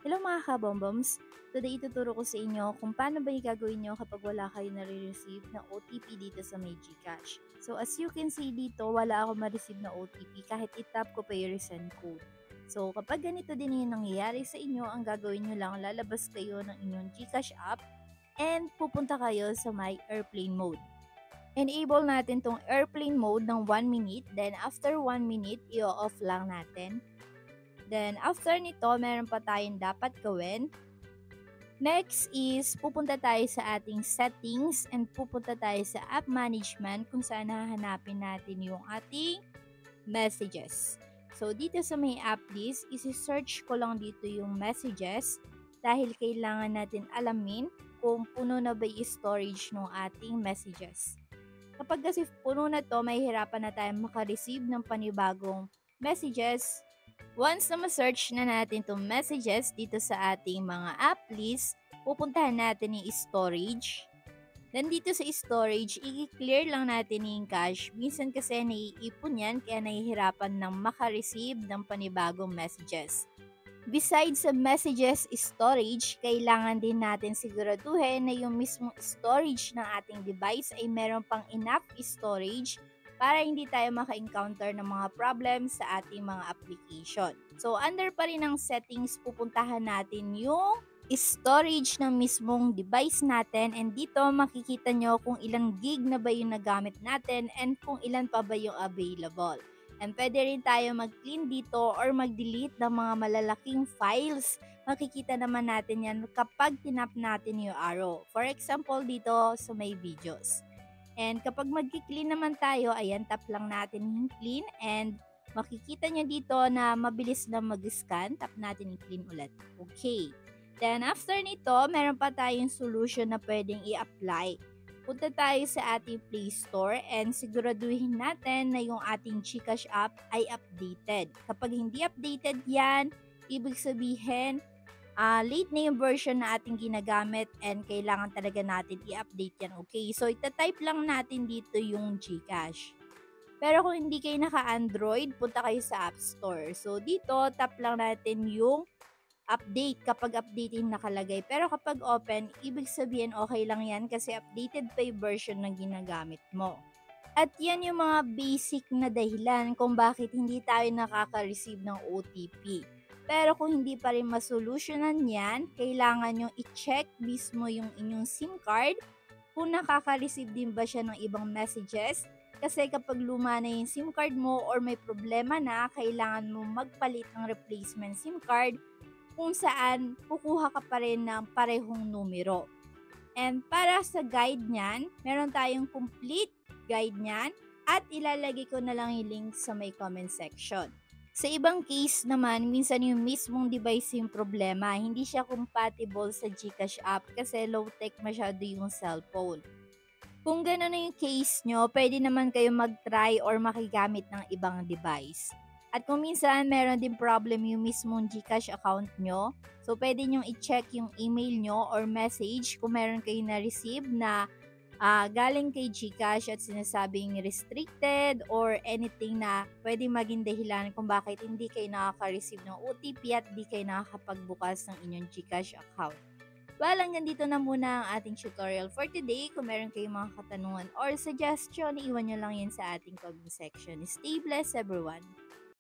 Hello mga kabomboms! Today ituturo ko sa inyo kung paano ba yung gagawin nyo kapag wala kayo nare-receive na OTP dito sa may GCash. So as you can see dito, wala ako ma-receive na OTP kahit itap ko pa yung resend code. So kapag ganito din yung nangyayari sa inyo, ang gagawin nyo lang, lalabas kayo ng inyong GCash app and pupunta kayo sa my airplane mode. Enable natin tong airplane mode ng 1 minute, then after 1 minute, i-off lang natin. Then, after nito, meron pa tayong dapat gawin. Next is, pupunta tayo sa ating settings and pupunta tayo sa app management kung saan hahanapin natin yung ating messages. So, dito sa may app list, isi-search ko lang dito yung messages dahil kailangan natin alamin kung puno na ba yung storage ng ating messages. Kapag kasi puno na to, may hirapan na tayong makareceive ng panibagong messages. Once na ma-search na natin itong messages dito sa ating mga app list, pupuntahan natin yung storage. Then dito sa storage, i-clear lang natin yung cache. Minsan kasi naiipon yan kaya nahihirapan ng makareceive ng panibagong messages. Besides sa messages storage, kailangan din natin siguraduhin na yung mismong storage ng ating device ay meron pang enough storage para hindi tayo maka-encounter ng mga problems sa ating mga application. So, under pa rin ng settings, pupuntahan natin yung storage ng mismong device natin and dito makikita nyo kung ilang gig na ba yung nagamit natin and kung ilan pa ba yung available. And pwede rin tayo mag-clean dito or mag-delete ng mga malalaking files. Makikita naman natin yan kapag tinap natin yung arrow. For example, dito sa may videos. And kapag mag-clean naman tayo, ayan, tap lang natin yung clean and makikita nyo dito na mabilis na mag-scan. Tap natin yung clean ulit. Okay. Then after nito, meron pa tayong solution na pwedeng i-apply. Punta tayo sa ating Play Store and siguraduhin natin na yung ating GCash app ay updated. Kapag hindi updated yan, ibig sabihin, late na yung version na ating ginagamit and kailangan talaga natin i-update yan. Okay, so itatype lang natin dito yung GCash. Pero kung hindi kayo naka-Android, punta kayo sa App Store. So dito, tap lang natin yung update kapag update yung nakalagay. Pero kapag open, ibig sabihin okay lang yan kasi updated pa yung version na ginagamit mo. At yan yung mga basic na dahilan kung bakit hindi tayo nakaka-receive ng OTP. Pero kung hindi pa rin masolusyonan yan, kailangan nyo i-check mismo yung inyong SIM card kung nakaka-receive din ba siya ng ibang messages. Kasi kapag luma na yung SIM card mo or may problema na, kailangan mo magpalit ng replacement SIM card kung saan kukuha ka pa rin ng parehong numero. And para sa guide niyan, meron tayong complete guide niyan at ilalagay ko na lang yung link sa may comment section. Sa ibang case naman, minsan yung mismong device yung problema, hindi siya compatible sa GCash app kasi low-tech masyado yung cellphone. Kung gano'n na yung case nyo, pwede naman kayo mag-try or makigamit ng ibang device. At kung minsan meron din problem yung mismong GCash account nyo, so pwede nyo i-check yung email nyo or message kung meron kayo na-receive na galing kay GCash at sinasabing restricted or anything na pwede maging dahilan kung bakit hindi kayo nakaka-receive ng OTP at hindi kayo nakakapagbukas ng inyong GCash account. Well, hanggang dito na muna ang ating tutorial for today. Kung meron kayong mga katanungan or suggestion, iwan nyo lang yan sa ating comment section. Stay blessed everyone!